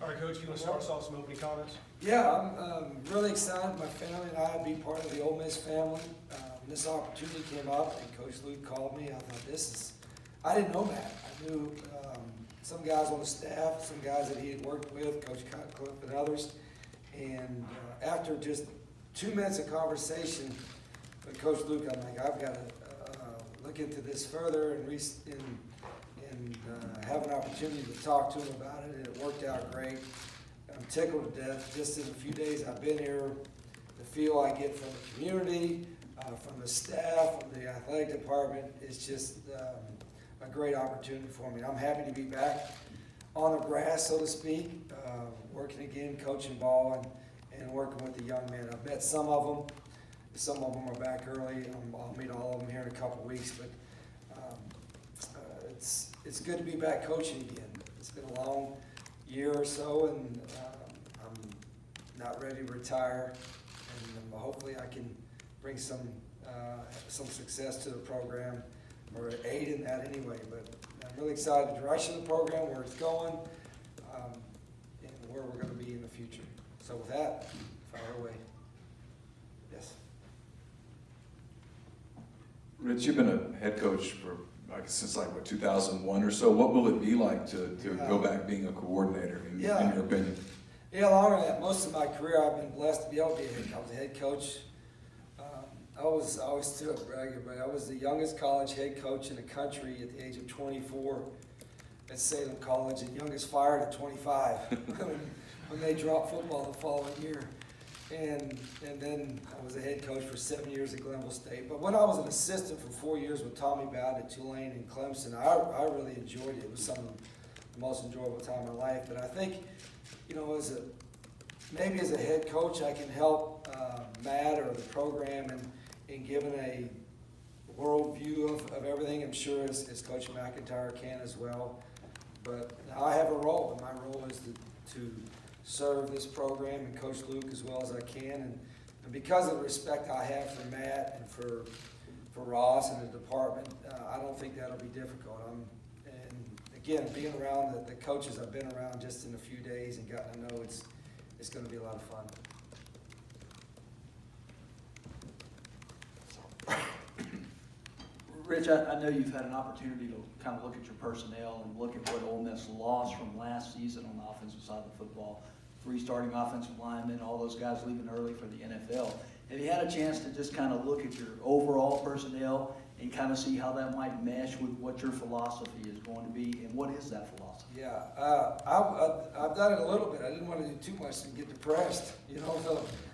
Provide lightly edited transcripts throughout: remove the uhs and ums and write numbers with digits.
All right, Coach, if you want to start us off some opening comments? Yeah, I'm really excited. My family and I to be part of the Ole Miss family. This opportunity came up, and Coach Luke called me. I thought, I didn't know Matt. I knew some guys on the staff, some guys that he had worked with, Coach Cutcliffe and others. And after just 2 minutes of conversation with Coach Luke, I'm like, I've got to look into this further and have an opportunity to talk to him about it, and it worked out great. I'm tickled to death just in a few days I've been here. The feel I get from the community, from the staff, from the athletic department, is just a great opportunity for me. I'm happy to be back on the grass, so to speak, working again, coaching ball, and working with the young men. I've met some of them. Some of them are back early. I'll meet all of them here in a couple weeks, but it's good to be back coaching again. It's been a long year or so, and I'm not ready to retire, and hopefully I can bring some success to the program, or aid in that anyway. But I'm really excited the direction of the program, where it's going, and where we're going to be in the future. So with that, fire away. Yes. Rich, you've been a head coach for since 2001 or so. What will it be like to go back being a coordinator, in your opinion? Yeah, longer than that. Most of my career, I've been blessed to be able to be a head coach. I was a head coach. I always stood up bragging, but I was the youngest college head coach in the country at the age of 24 at Salem College, and youngest fired at 25 when they dropped football the following year. And then I was a head coach for 7 years at Glenville State. But when I was an assistant for 4 years with Tommy Bowden at Tulane and Clemson, I really enjoyed it. It was some of the most enjoyable time of my life. But I think, maybe as a head coach, I can help Matt or the program in giving a world view of everything. I'm sure as Coach McIntyre can as well. But I have a role, and my role is to serve this program and Coach Luke as well as I can. And because of the respect I have for Matt and for Ross and the department, I don't think that'll be difficult. And again, being around the coaches I've been around just in a few days and gotten to know, it's going to be a lot of fun. Rich, I know you've had an opportunity to kind of look at your personnel and look at what Ole Miss lost from last season on the offensive side of the football. 3 starting offensive linemen, all those guys leaving early for the NFL. Have you had a chance to just kind of look at your overall personnel and kind of see how that might mesh with what your philosophy is going to be, and what is that philosophy? Yeah, I've done it a little bit. I didn't want to do too much and get depressed,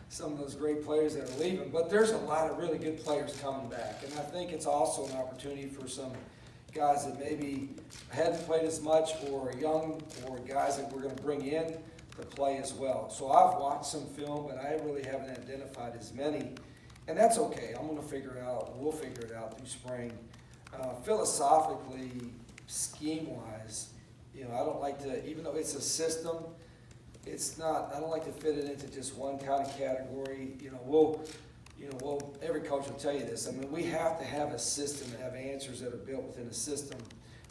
some of those great players that are leaving. But there's a lot of really good players coming back, and I think it's also an opportunity for some guys that maybe hadn't played as much, or are young, or guys that we're going to bring in to play as well. So I've watched some film, but I really haven't identified as many, and that's okay. I'm going to figure it out. We'll figure it out through spring. Philosophically, scheme-wise, I don't like to, even though it's a system, it's not. I don't like to fit it into just one kind of category. Every coach will tell you this. I mean, we have to have a system and have answers that are built within a system.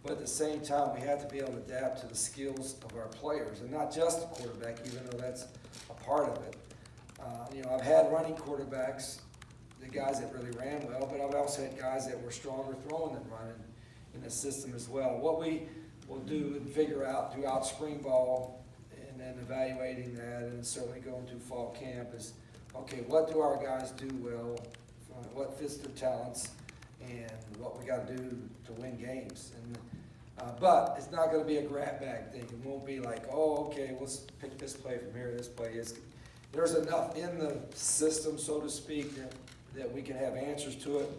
But at the same time, we have to be able to adapt to the skills of our players, and not just the quarterback, even though that's a part of it. I've had running quarterbacks, the guys that really ran well, but I've also had guys that were stronger throwing than running in the system as well. What we will do and figure out throughout spring ball and then evaluating that, and certainly going through fall camp, is, okay, what do our guys do well, what fits their talents, and what we got to do to win games. But it's not going to be a grab bag thing. It won't be like, oh, okay, let's pick this play from here, this play. There's enough in the system, so to speak, that we can have answers to it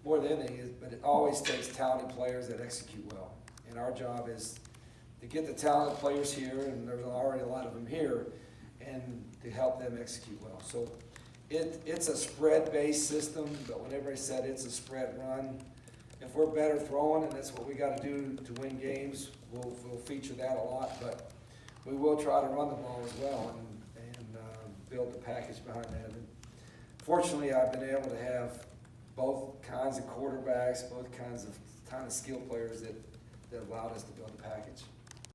more than anything. But it always takes talented players that execute well. And our job is to get the talented players here, and there's already a lot of them here, and to help them execute well. So it's a spread-based system, but when everybody said it's a spread run, if we're better throwing, and that's what we got to do to win games, we'll feature that a lot. But we will try to run the ball as well and build the package behind that. And fortunately, I've been able to have both kinds of quarterbacks, both kinds of skill players that allowed us to build the package.